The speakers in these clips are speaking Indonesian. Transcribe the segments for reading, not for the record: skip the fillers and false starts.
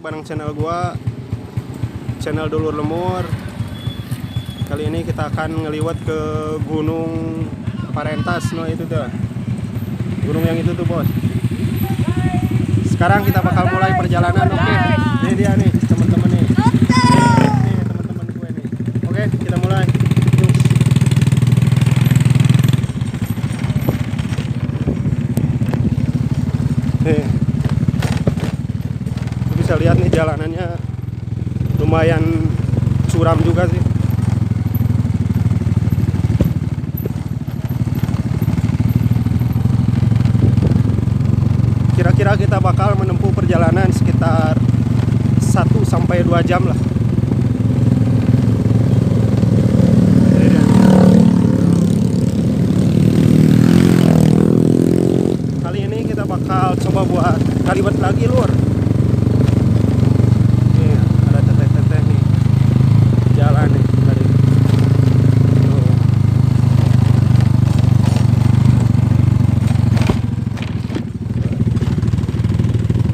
bareng channel gua, channel Dulur Lemur. Kali ini kita akan ngeliwat ke Gunung Parentas, no itu tuh. Gunung yang itu tuh, Bos. Sekarang kita bakal mulai perjalanan, oke. Ini dia nih, teman-teman nih. Ini teman-teman gue nih. Oke, kita mulai. Yuk. Nih. Lu bisa lihat nih jalanannya lumayan curam juga sih. Kira-kira kita bakal menempuh perjalanan sekitar 1-2 jam lah. Kali ini kita bakal coba buat kaliwat lagi, Lur. Nih, ada teteh-teteh nih. Jalan nih tadi. Tuh.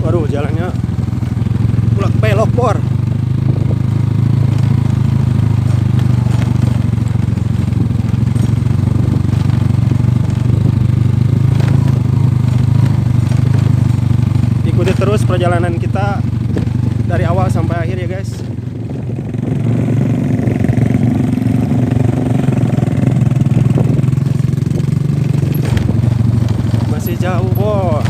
Waduh, jalannya bulak belok, Bor. Ikuti terus perjalanan kita dari awal sampai akhir ya, guys. Masih jauh, Bor.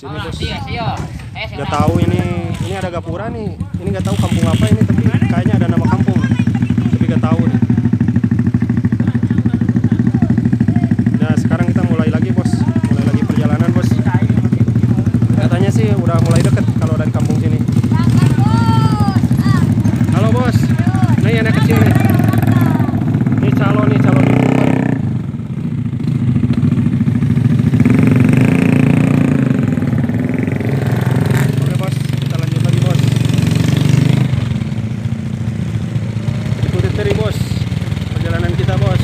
Ini bos. Gak tahu ini ada gapura nih. Ini gak tahu kampung apa ini, tapi kayaknya ada nama kampung. Tapi gak tahu nih. Nah sekarang kita mulai lagi bos, mulai lagi perjalanan bos. Katanya sih udah mulai deket kalau dari kampung sini. Halo bos, nih anak kecil nih. Ini calon di luar. Oke bos, kita lanjut lagi bos. Ikuti teri bos, perjalanan kita bos.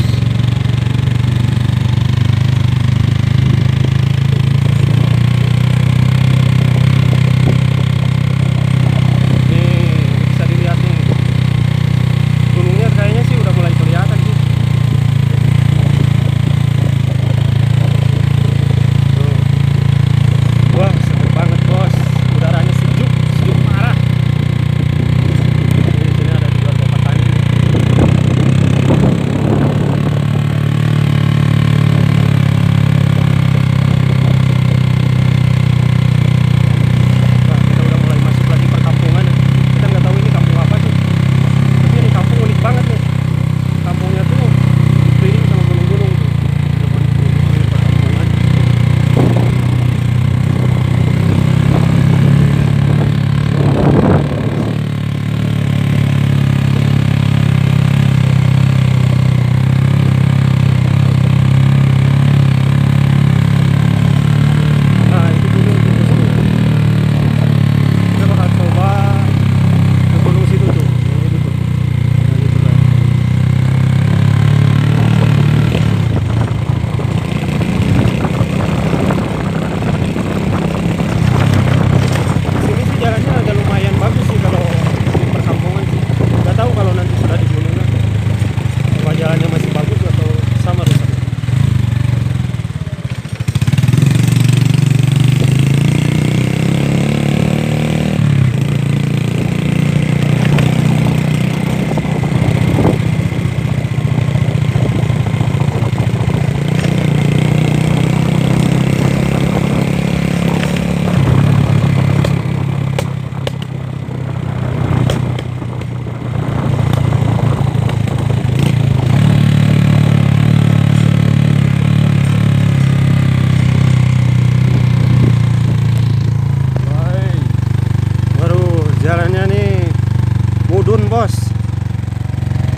Bos,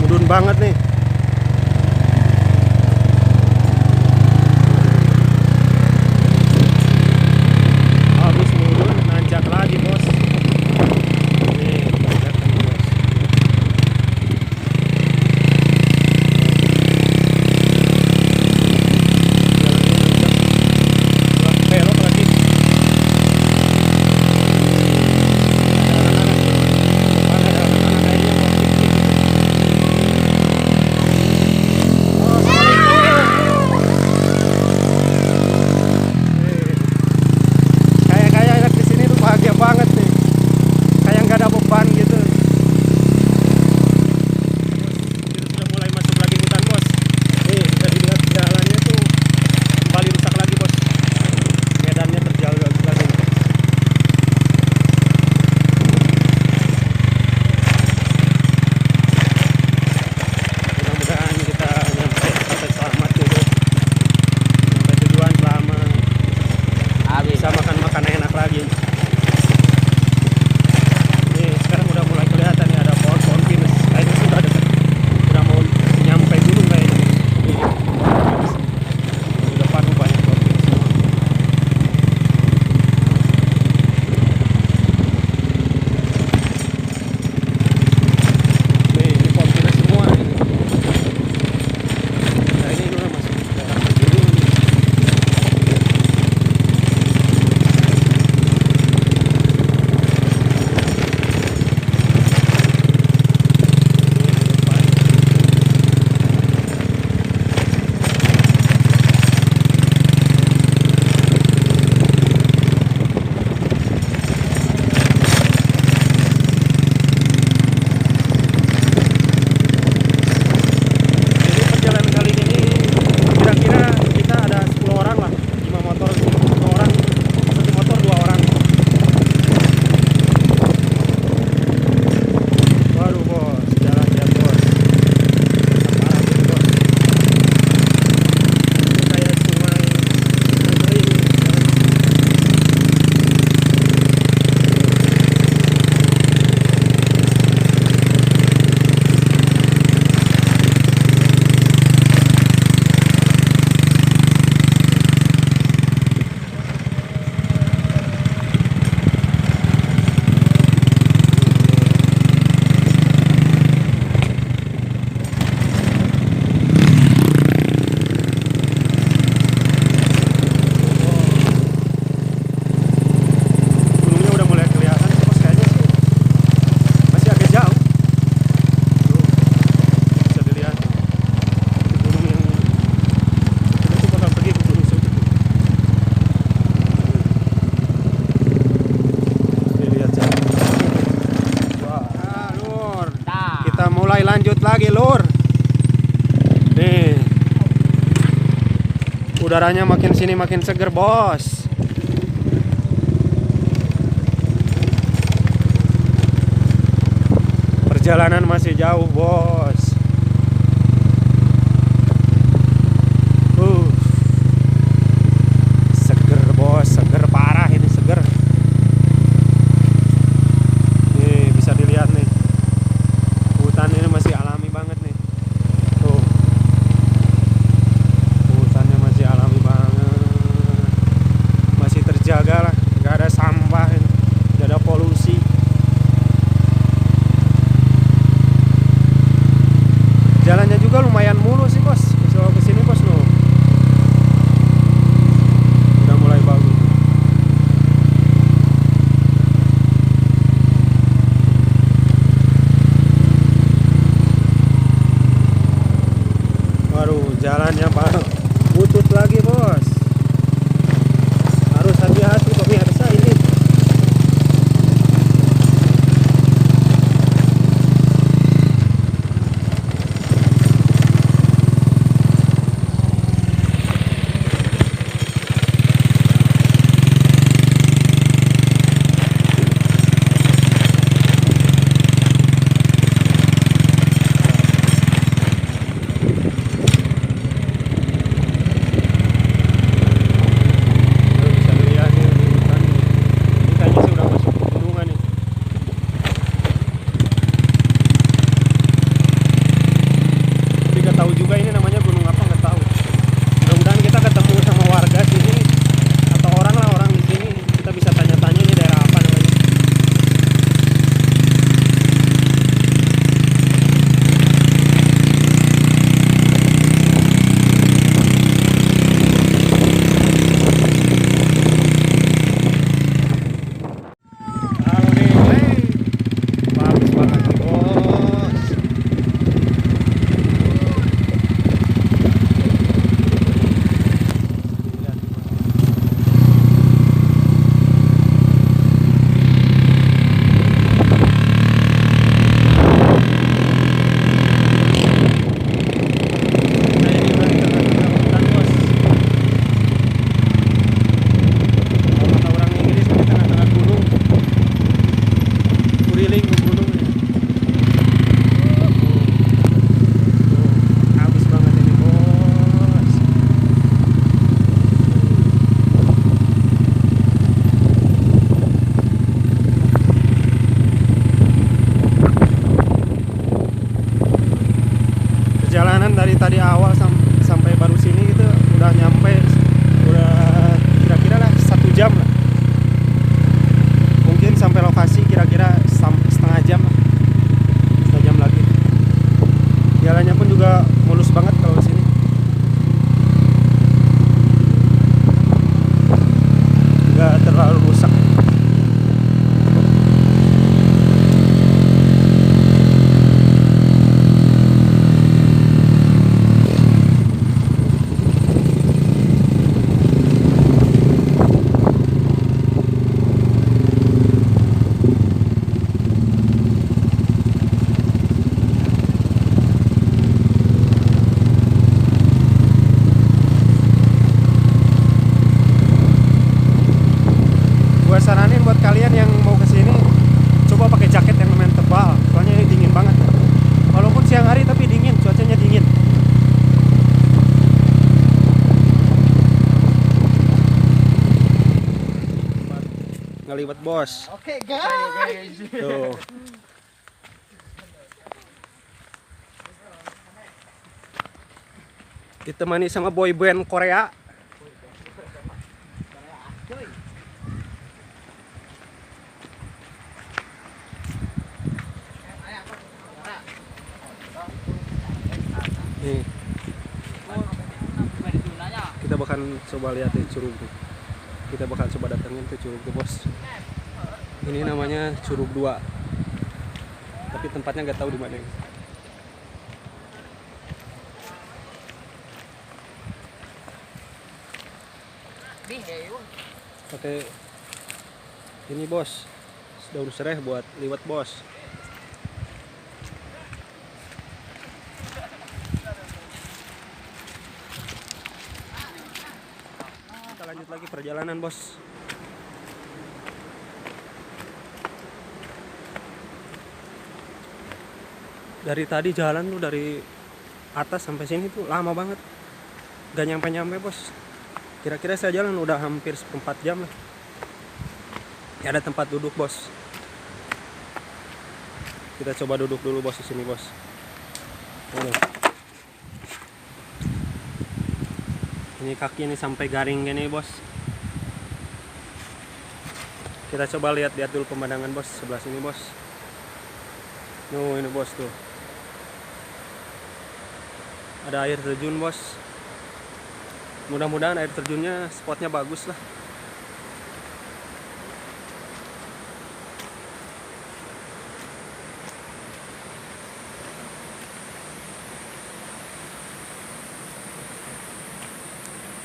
mudun banget nih. Habis mudun nanjak lagi bos. Nih, nanjak lagi bos. Belok lagi. Ada anak-anak kayaknya mau mulai lanjut lagi lur. Nih, udaranya makin sini makin seger bos. Perjalanan masih jauh bos. Seger bos, seger parah ini, seger. Nih bisa dilihat nih, hutan ini masih alami banget nih. Tuh, hutannya masih alami banget, masih terjaga lah, nggak ada sampah ini, nggak ada polusi. Jalannya juga lumayan mulus sih bos, kalau kesini bos loh. Udah mulai bagus. Waduh, jalannya parah, butut lagi bos. Harus hati-hati pemirsa ini. Bisa dilihat nih di hutan nih. Ini kayaknya sih udah masuk pegunungan nih. Tapi nggak tahu juga ini namanya gunung apa, nggak tahu. Mudah-mudahan kita ketemu sama warga sini atau orang lah, orang di sini. Kita bisa tanya-tanya ini daerah apa namanya. Halo nih, bagus banget nih bos. Lihat nih, Bos. Kita ini udah di tengah-tengah hutan bos. Kalau kata orang Inggris di tengah-tengah gunung, kuriling ke gunung nih. Habis banget ini bos. Perjalanan dari tadi awal sampai baru sini gitu udah nyampe, udah kira-kira lah 1 jam lah. Mungkin sampai lokasi kira-kira setengah jam lah, setengah jam lagi. Jalannya pun juga mulus banget kalau di sini, nggak terlalu rusak. Gue saranin buat kalian yang mau kesini, coba pakai jaket yang lumayan tebal, soalnya ini dingin banget. Walaupun siang hari tapi dingin, cuacanya dingin. Ngeliwat bos. Oke guys. Tuh. Ditemani sama boy band Korea. Nih, kita bakal coba lihat nih curug tuh. Kita bakal coba datengin tuh curug tuh bos. Ini namanya Curug 2. Tapi tempatnya nggak tahu di mana. Pakai ini bos, daun serai buat liwat bos. lagi perjalanan bos. Dari tadi jalan tuh dari atas sampai sini tuh lama banget, gak nyampe bos. Kira-kira saya jalan udah hampir 4 jam lah. Ya, ada tempat duduk bos. Kita coba duduk dulu bos di sini bos. Ini kaki ini sampai garing gini bos. Kita coba lihat dulu pemandangan bos sebelah sini bos. Ini bos tuh. Ada air terjun bos. Mudah-mudahan air terjunnya spotnya bagus lah.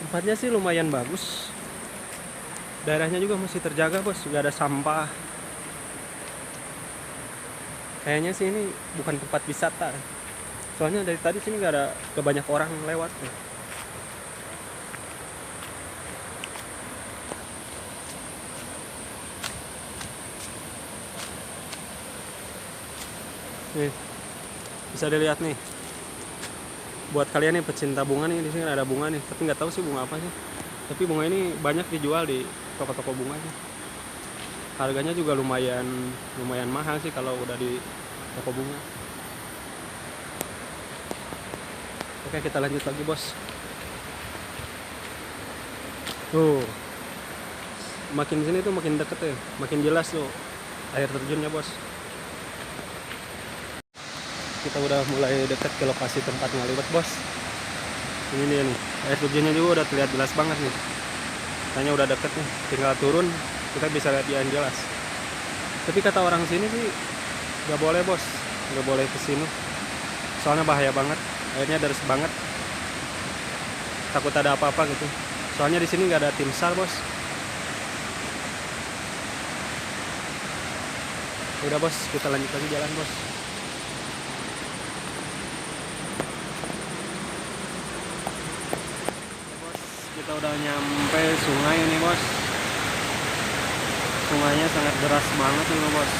Tempatnya sih lumayan bagus. Daerahnya juga masih terjaga bos, gak ada sampah. Kayaknya sih ini bukan tempat wisata. Soalnya dari tadi sini gak banyak orang lewat. Nih, bisa dilihat nih. Buat kalian yang pecinta bunga nih, di sini ada bunga nih, tapi nggak tahu sih bunga apa sih. Tapi bunga ini banyak dijual di toko-toko bunga sih. Harganya juga lumayan mahal sih kalau udah di toko bunga. Oke, kita lanjut lagi bos. Tuh, makin sini tuh makin deket ya, makin jelas tuh air terjunnya bos. Kita udah mulai dekat ke lokasi tempat ngaliwat bos. Ini dia nih, air terjunnya juga udah terlihat jelas banget nih. Kayaknya udah deket nih, tinggal turun kita bisa lihat yang jelas. Tapi kata orang sini sih nggak boleh bos, nggak boleh kesini. Soalnya bahaya banget, airnya deras banget. Takut ada apa-apa gitu. Soalnya di sini nggak ada tim SAR bos. Udah bos, kita lanjut lagi jalan bos. Kita udah nyampe sungai ini bos. Sungainya sangat deras banget ini bos.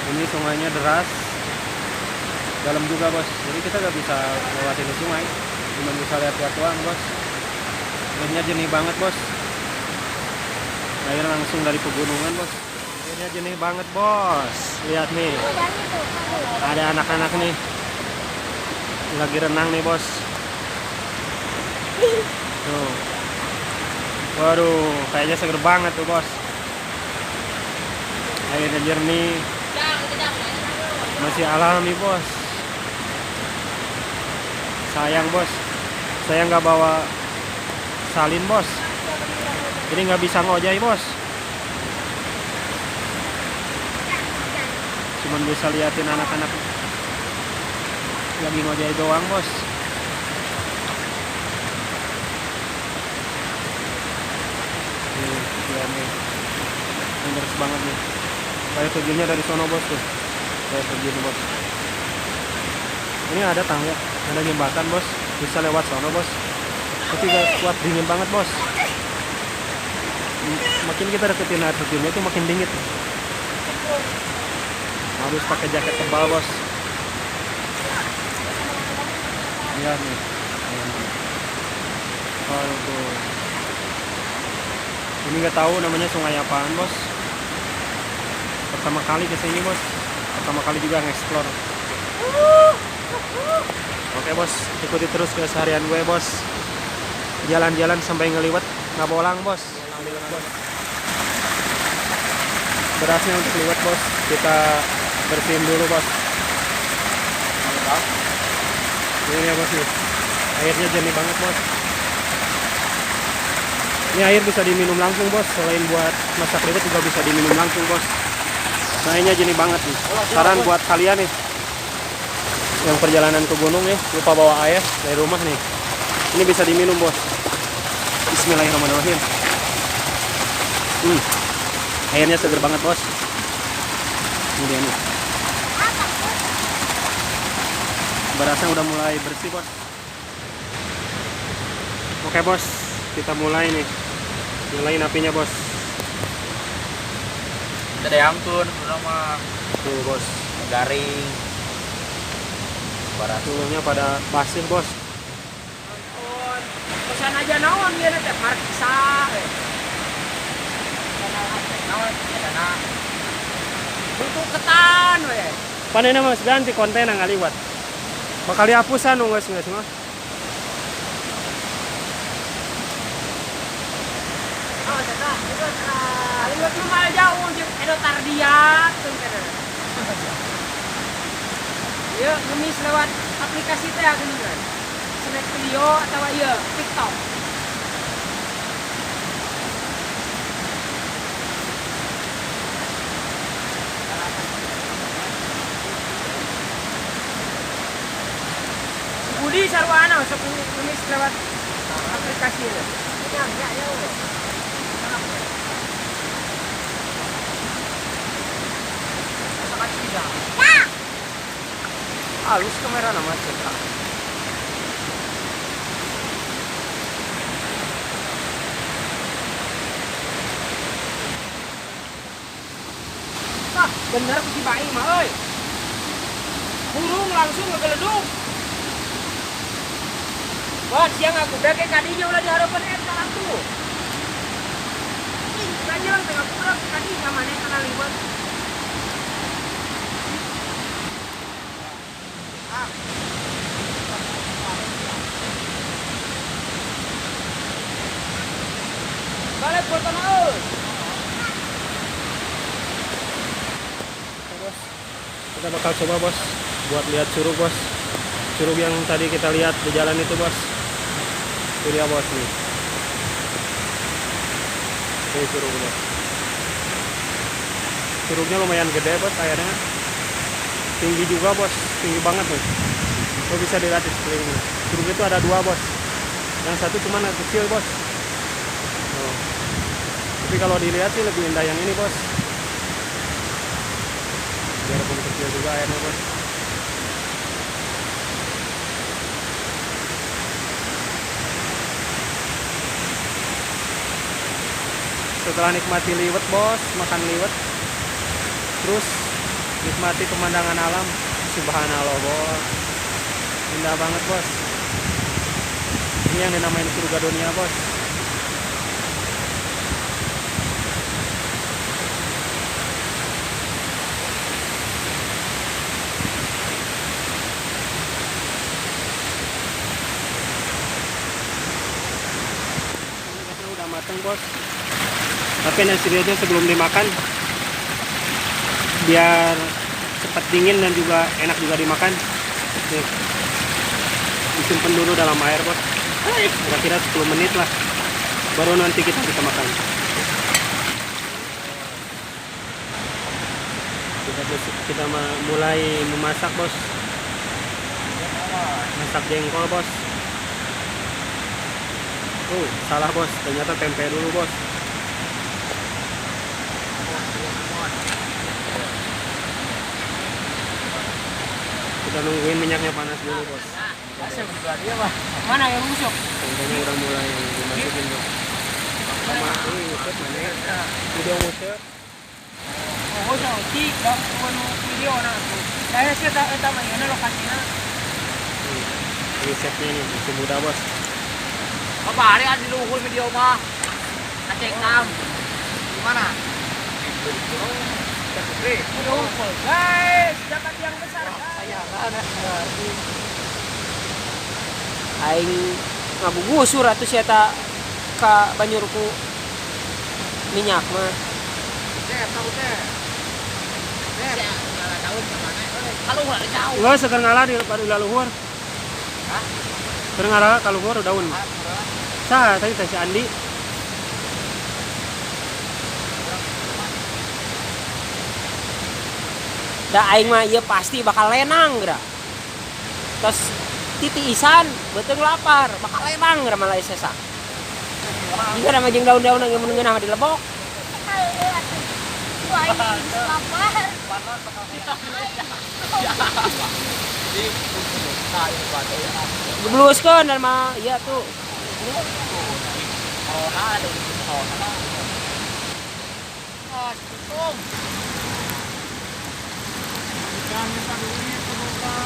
Ini sungainya deras, dalam juga bos. Jadi kita gak bisa lewatin di sungai, cuma bisa lihat-lihat doang bos. Airnya jernih banget bos. Air langsung dari pegunungan bos. Airnya jernih banget bos. Lihat nih, ada anak-anak nih lagi renang nih bos. Tuh. Waduh, kayaknya seger banget tuh bos. Airnya jernih, masih alami bos. Sayang bos, saya nggak bawa salin bos, jadi nggak bisa ngojek bos. Cuman bisa liatin anak-anak lagi ngojek doang bos. Nih, ini deras banget nih. Air terjunnya dari sono bos tuh. Air terjun bos. Ini ada tangga, ada jembatan bos, bisa lewat sono bos. Tapi gak kuat, dingin banget bos. Makin kita deketin air terjunnya itu makin dingin. Harus pakai jaket tebal bos. Lihat nih. Aduh. Ini nggak tahu namanya sungai apaan bos. Pertama kali kesini bos. Pertama kali juga nge-explore. Oke bos, ikuti terus keseharian gue bos. Jalan-jalan sampai ngeliwat, nggak bolang bos. Berasnya untuk liwat bos, kita bersihin dulu bos. Ini ya bos nih, airnya jernih banget bos. Ini air bisa diminum langsung bos, selain buat masak liwet juga bisa diminum langsung bos. Airnya jernih banget nih. Saran buat kalian nih yang perjalanan ke gunung nih, lupa bawa air dari rumah nih, ini bisa diminum bos. Bismillahirrahmanirrahim. Airnya seger banget bos. Ini dia nih. Berasnya udah mulai bersih bos. Oke bos, kita mulai nih. Nyalain apinya bos. Ada yang tuh nama Tuh bos, garing. Barat. dulunya pada pasir bos. Pesan aja naon dia teh markisa. Naon dana. Untuk ketan we. Panena mas ganti konten yang ngaliwat. Bakal dihapusan nggak semua. Oh, dana. Aliwat mah malah jauh jeung edo tardiat tuh kana. Ya, ngemis lewat aplikasi teh geuning kan. Snack video atau ieu TikTok. Budi sarwana sok ngemis lewat aplikasi itu. Ya. Halus kamera nama cetak. Bener ku si bayi mah euy. Burung langsung ngegeleduk. Buat siang aku beke kadinya ulah dihareupeun eta atuh. Ih, ganjel tengah pulang kadi ka maneh kana liwat. Balik foto euy. Bos, kita bakal coba bos, buat lihat curug bos. Curug yang tadi kita lihat di jalan itu bos. Itu dia bos nih. Ini curug bos. Curugnya lumayan gede bos, airnya tinggi juga bos, tinggi banget nih. Lo bisa dilihat di sekelilingnya. Curug itu ada dua bos. Yang satu cuma yang kecil bos. Oh. Tapi kalau dilihat sih lebih indah yang ini bos. Biarpun kecil juga airnya bos. Setelah nikmati liwet bos, makan liwet, terus nikmati pemandangan alam. Subhanallah bos, indah banget bos. Ini yang dinamain surga dunia bos. Udah mateng bos. Tapi nasi liwetnya sebelum dimakan biar cepat dingin dan juga enak juga dimakan. Nih, disimpan dulu dalam air bos. Kira-kira 10 menit lah. Baru nanti kita bisa makan. Kita mulai memasak bos. Masak jengkol bos. Salah bos, ternyata tempe dulu bos. Kita nungguin minyaknya panas dulu bos. Mana yang busuk? Tempenya udah mulai dimasukin bos. Sama ini ngusut mana? Video ngusut. Oh, cik, dah video na. Saya sih eta mah ieu lokasina. Ini chefnya nih, masih muda bos. Apa hari ada di luhur video mah? Aceh Nam. Gimana? Aduh, guys, dapat yang besar. Aing ngabugusur atuh sia eta ka Banyurku minyak mah. Tahu teh. Daun kemana? Kalau nggak jauh. Lo sekarang ngalah di baru laluhur. Hah? Sekarang ngalah kaluhur daun. Sah, tadi si Andi. Da aing mah ieu pasti bakal lenang geura. Terus titiisan beuteung lapar, bakal lenang geura malah sesak. Jika nama jeung daun-daun yang menengah di lebok. Gebluskeun dan mah iya tuh. Corona ada di corona. Ah, tutung. Jangan minta duit semoga.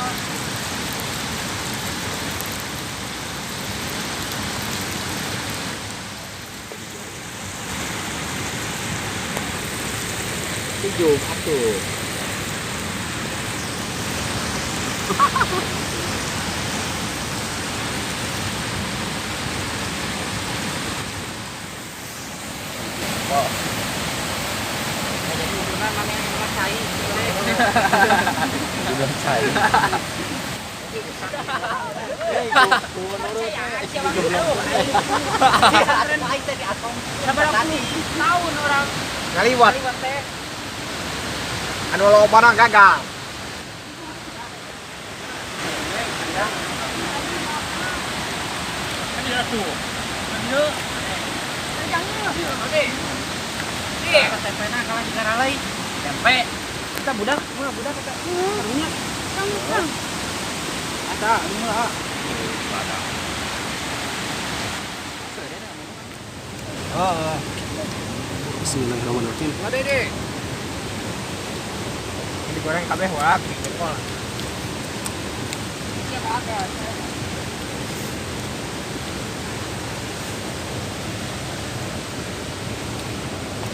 Tujuh, atuh. Oh. Jadi ukuran namanya ukuran cai. Udah cai. Tahun orang Ngaliwat. teh. Anu lobana gagal. Dia tuh. Dia. Oke. Iya, tempena kalau di garalai. Tempe. Kita budak, budak kata. Minyak. Kang. Ada, anu lah. Oh, Bismillahirrahmanirrahim. ada deh. Digoreng kabeh wak, jempol.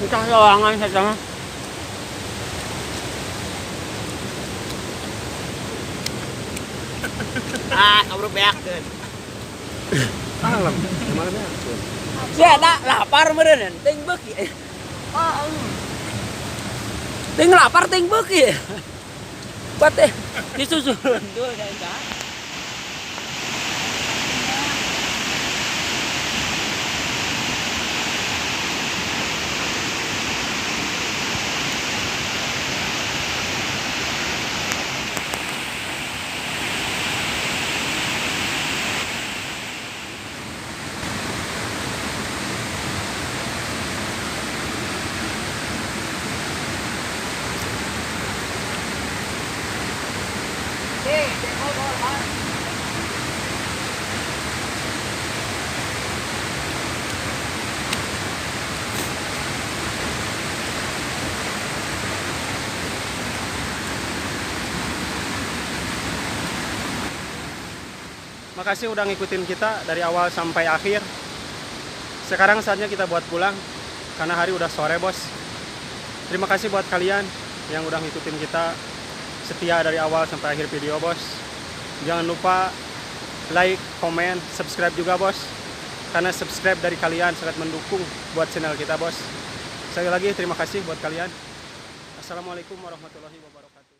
Kita soangan saja mah. Kamu beakeun. Malam, malamnya. Ya da lapar meureun ting beuki. Ting lapar ting beuki. Buat teh disusulun tuh kayak Makasih udah ngikutin kita dari awal sampai akhir. Sekarang saatnya kita buat pulang karena hari udah sore, Bos. Terima kasih buat kalian yang udah ngikutin kita setia dari awal sampai akhir video, Bos. Jangan lupa like, komen, subscribe juga, Bos. Karena subscribe dari kalian sangat mendukung buat channel kita, Bos. Sekali lagi terima kasih buat kalian. Assalamualaikum warahmatullahi wabarakatuh.